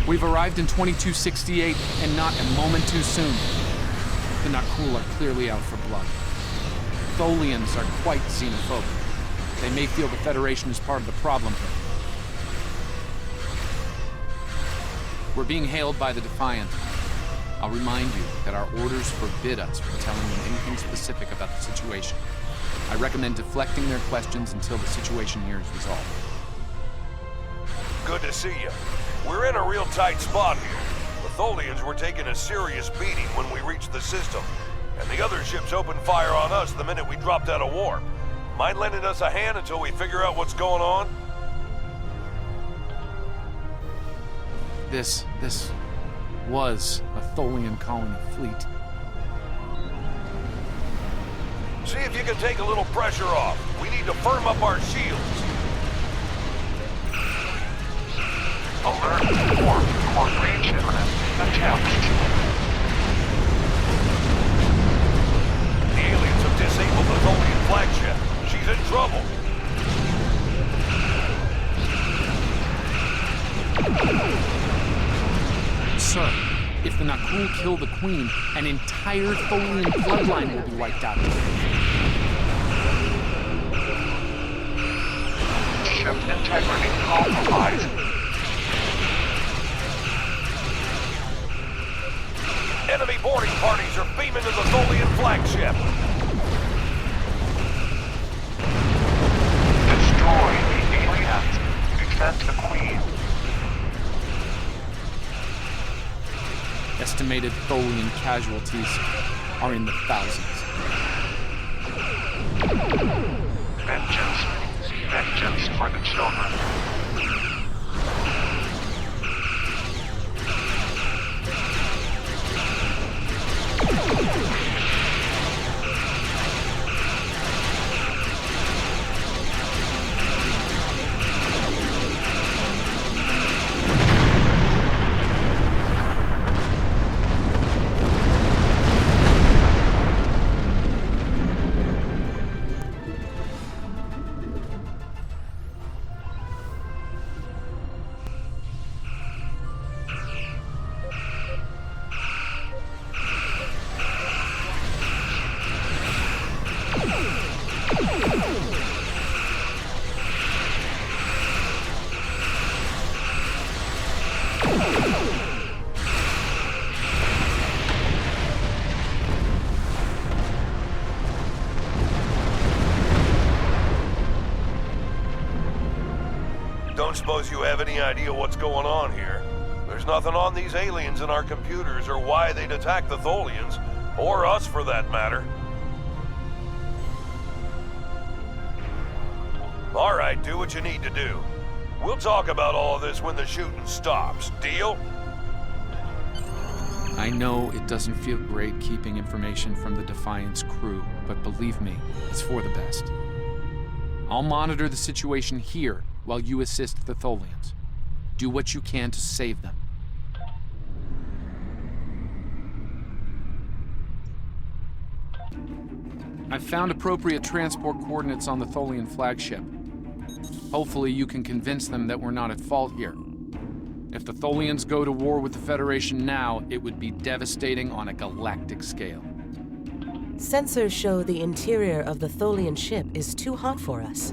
We've arrived in 2268, and not a moment too soon. The Nakul are clearly out for blood. Tholians are quite xenophobic. They may feel the Federation is part of the problem here. We're being hailed by the Defiant. I'll remind you that our orders forbid us from telling them anything specific about the situation. I recommend deflecting their questions until the situation here is resolved. Good to see you. We're in a real tight spot here. The Tholians were taking a serious beating when we reached the system, and the other ships opened fire on us the minute we dropped out of warp. Mind lending us a hand until we figure out what's going on? This was a Tholian colony fleet. See if you can take a little pressure off. We need to firm up our shields. Alert, warp, coordination, attempt. The aliens have disabled the Tholian flagship. She's in trouble. Sir, if the Nakul kill the Queen, an entire Tholian bloodline will be wiped out. Ship integrity compromised. Enemy boarding parties are beaming to the Tholian flagship. Destroy the aliens. Defend the Queen. Estimated Tholian casualties are in the thousands. Vengeance. Vengeance for the children. Don't suppose you have any idea what's going on here? There's nothing on these aliens in our computers or why they'd attack the Tholians, or us for that matter. All right, do what you need to do. We'll talk about all of this when the shooting stops. Deal? I know it doesn't feel great keeping information from the Defiant's crew, but believe me, it's for the best. I'll monitor the situation here while you assist the Tholians. Do what you can to save them. I've found appropriate transport coordinates on the Tholian flagship. Hopefully you can convince them that we're not at fault here. If the Tholians go to war with the Federation now, it would be devastating on a galactic scale. Sensors show the interior of the Tholian ship is too hot for us.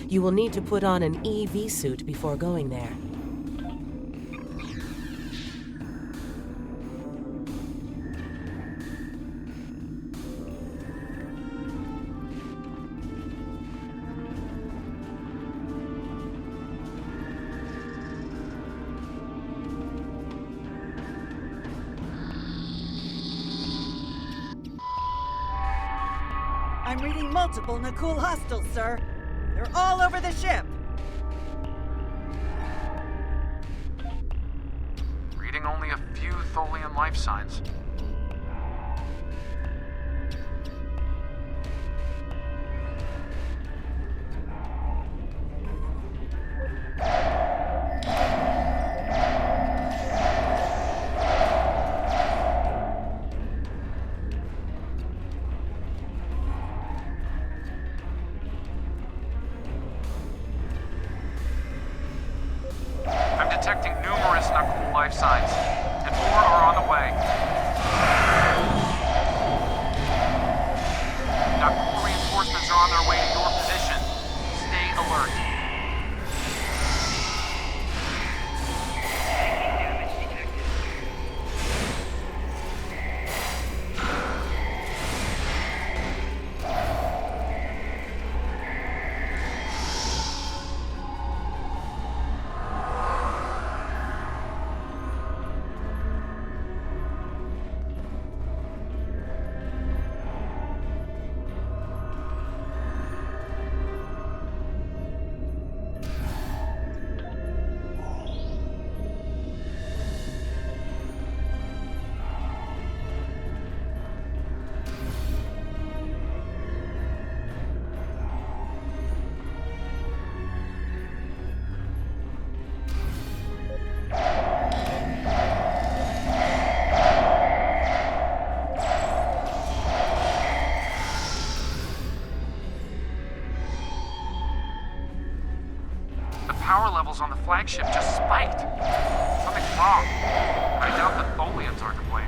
You will need to put on an EV suit before going there. I'm reading multiple Nakul hostiles, sir. They're all over the ship. Reading only a few Tholian life signs. Detecting numerous Nakul life signs. flagship just spiked. Something's wrong. I doubt the Tholians are to blame.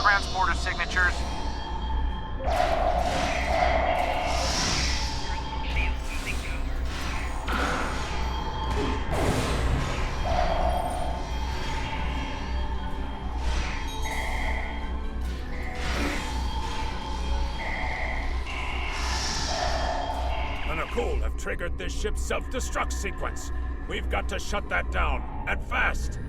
Transporter signatures. Cool have triggered this ship's self-destruct sequence. We've got to shut that down, and fast.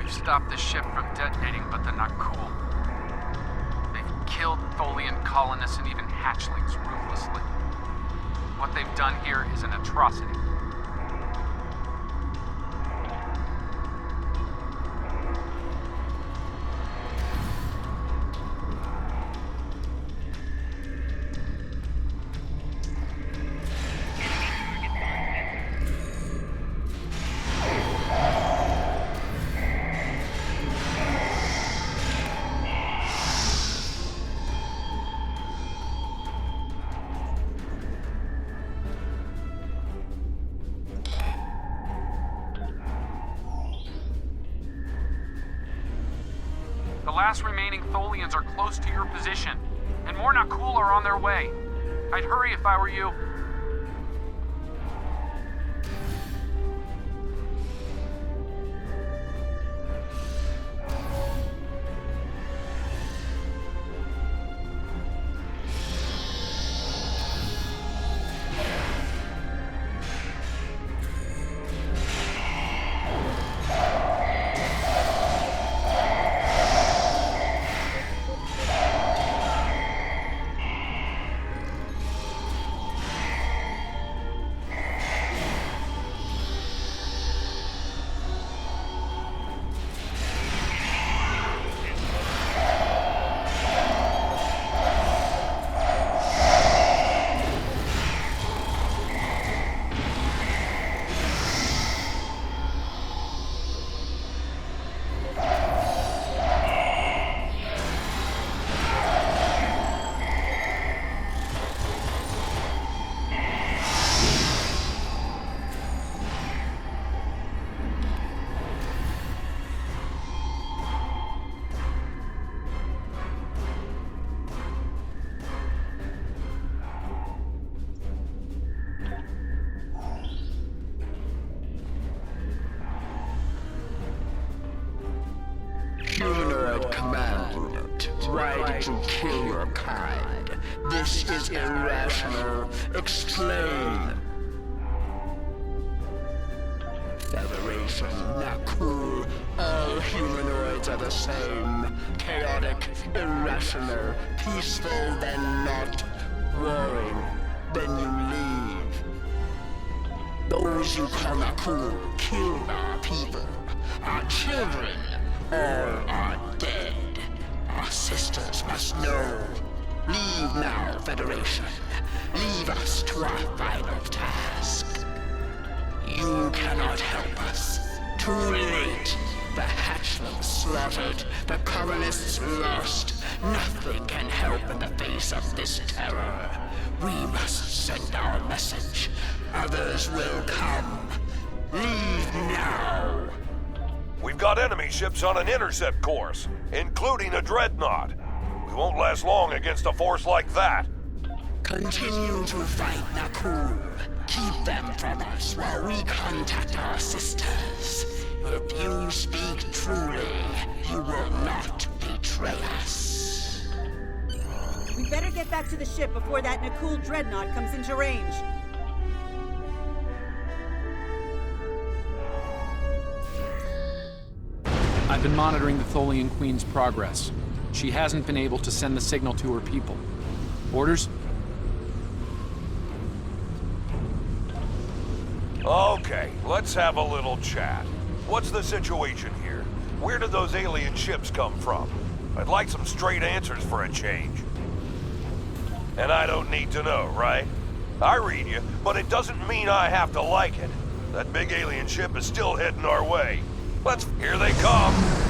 Stop the ship from detonating, but they're not cool. They've killed Tholian colonists and even hatchlings ruthlessly. What they've done here is an atrocity. The last remaining Tholians are close to your position, and more not cool are on their way. I'd hurry if I were you. Humanoid command unit, ready to kill your kind. This is irrational. Explain. Federation, not cool. All humanoids are the same. Chaotic, irrational, peaceful, then not. Warring, then you leave. Those you call not cool killed our people, our children. All are dead. Our sisters must know. Leave now, Federation. Leave us to our final task. You cannot help us. Too late. The hatchlings slaughtered. The colonists lost. Nothing can help in the face of this terror. We must send our message. Others will come. Leave now. We've got enemy ships on an intercept course, including a dreadnought. We won't last long against a force like that. Continue to fight, Nakul. Keep them from us while we contact our sisters. If you speak truly, you will not betray us. We better get back to the ship before that Nakul dreadnought comes into range. I've been monitoring the Tholian Queen's progress. She hasn't been able to send the signal to her people. Orders? Okay, let's have a little chat. What's the situation here? Where did those alien ships come from? I'd like some straight answers for a change. And I don't need to know, right? I read you, but it doesn't mean I have to like it. That big alien ship is still heading our way. Here they come.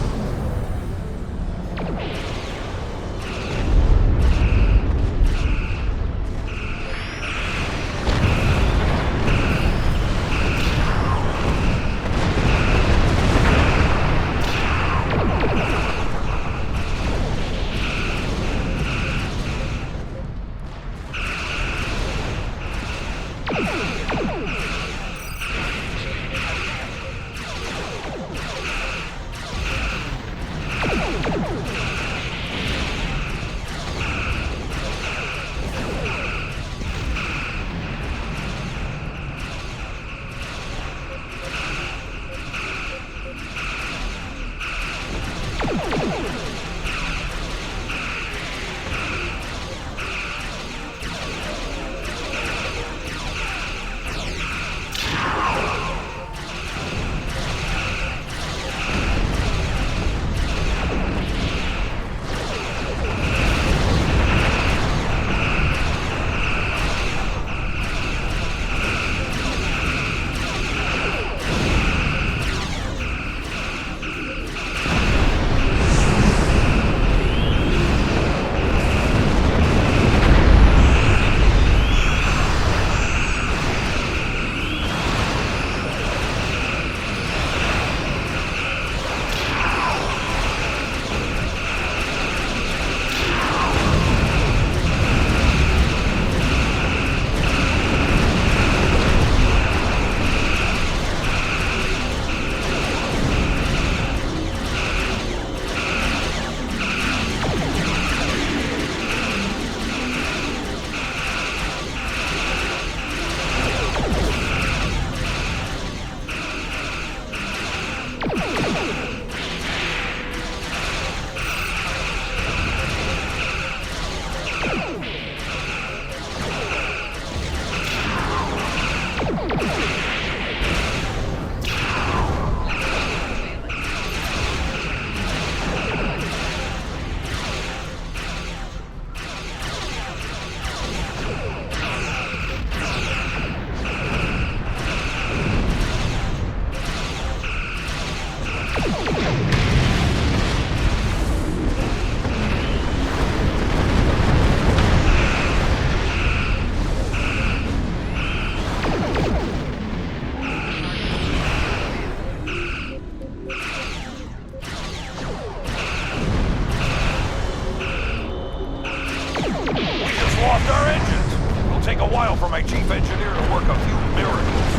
take a while for my chief engineer to work a few miracles.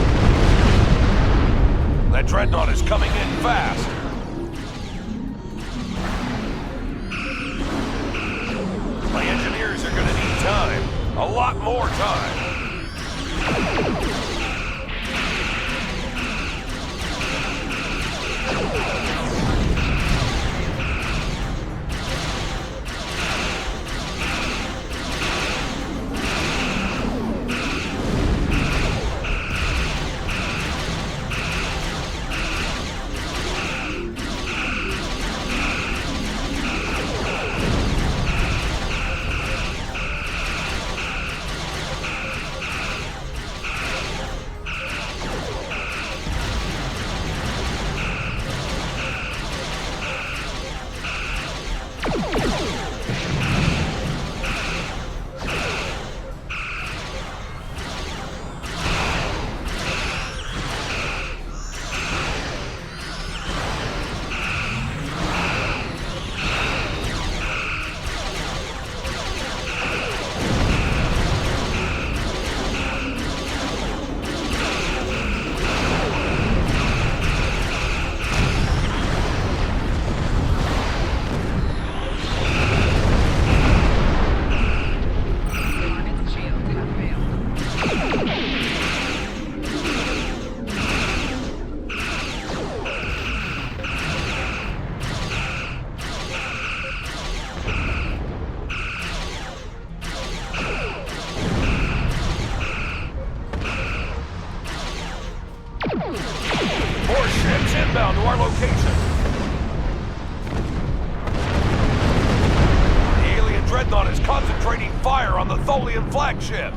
That dreadnought is coming in fast. My engineers are gonna need time. A lot more time. More ships inbound to our location. The alien dreadnought is concentrating fire on the Tholian flagship.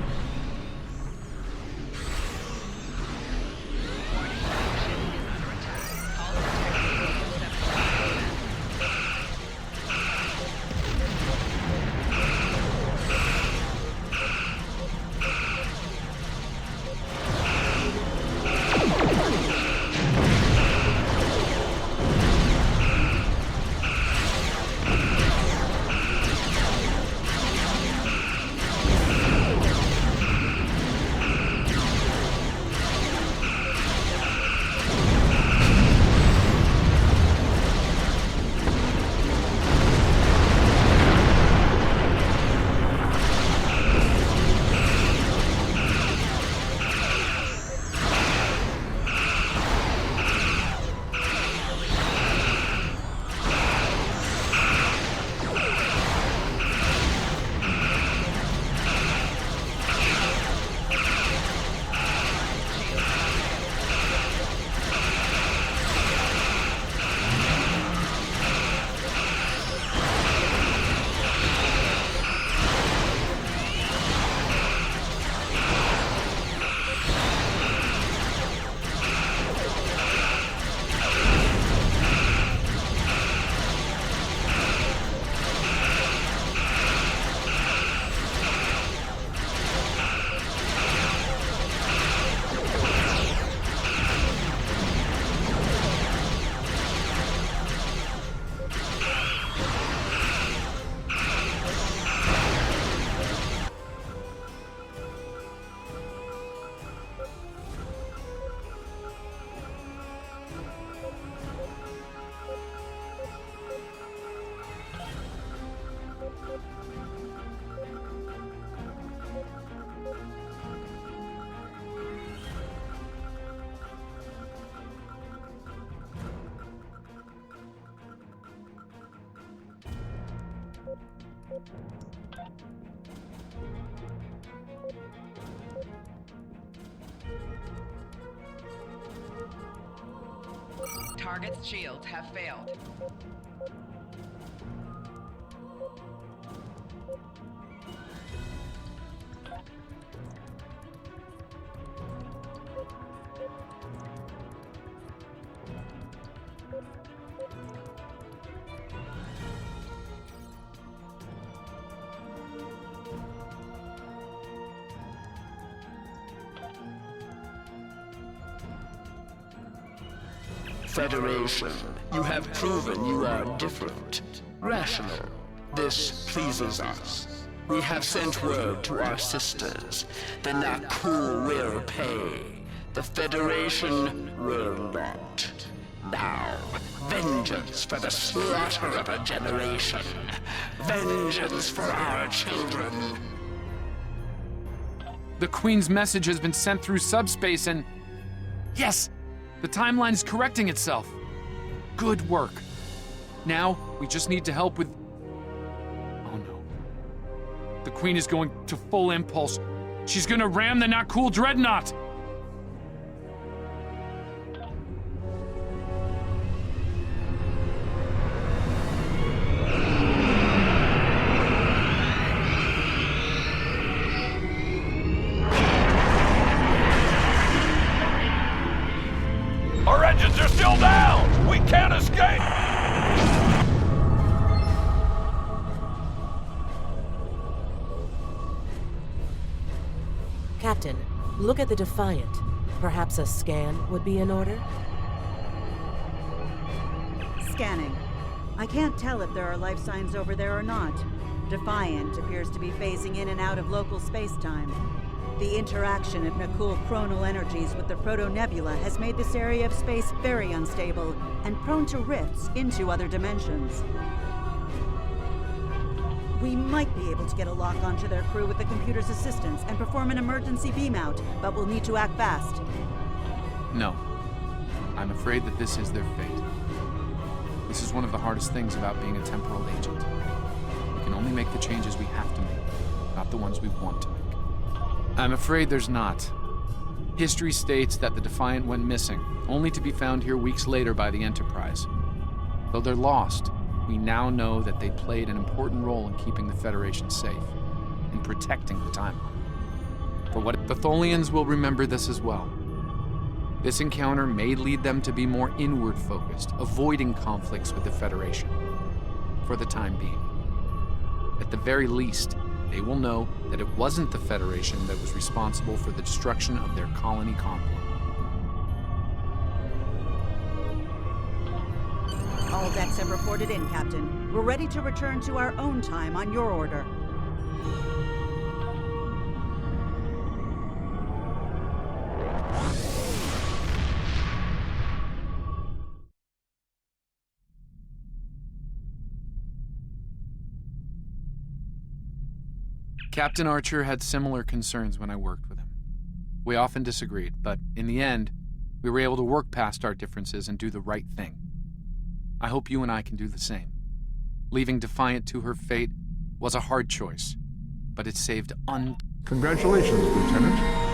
Target's shields have failed. Federation, you have proven you are different, rational. This pleases us. We have sent word to our sisters. The Nakul will pay. The Federation will not. Now, vengeance for the slaughter of a generation. Vengeance for our children. The Queen's message has been sent through subspace and... Yes! The timeline is correcting itself. Good work. Now, we just need to help with... Oh no. The Queen is going to full impulse. She's gonna ram the Nakul Dreadnought! Our engines are still down! We can't escape! Captain, look at the Defiant. Perhaps a scan would be in order? Scanning. I can't tell if there are life signs over there or not. Defiant appears to be phasing in and out of local space-time. The interaction of Nakul chronal energies with the proto-nebula has made this area of space very unstable and prone to rifts into other dimensions. We might be able to get a lock onto their crew with the computer's assistance and perform an emergency beam out, but we'll need to act fast. No. I'm afraid that this is their fate. This is one of the hardest things about being a temporal agent. We can only make the changes we have to make, not the ones we want to make. I'm afraid there's not. History states that the Defiant went missing, only to be found here weeks later by the Enterprise. Though they're lost, we now know that they played an important role in keeping the Federation safe, in protecting the timeline. For what the Tholians will remember this as well. This encounter may lead them to be more inward-focused, avoiding conflicts with the Federation, for the time being. At the very least, they will know that it wasn't the Federation that was responsible for the destruction of their colony convoy. All decks have reported in, Captain. We're ready to return to our own time on your order. Captain Archer had similar concerns when I worked with him. We often disagreed, but in the end, we were able to work past our differences and do the right thing. I hope you and I can do the same. Leaving Defiant to her fate was a hard choice, but it saved Congratulations, Lieutenant.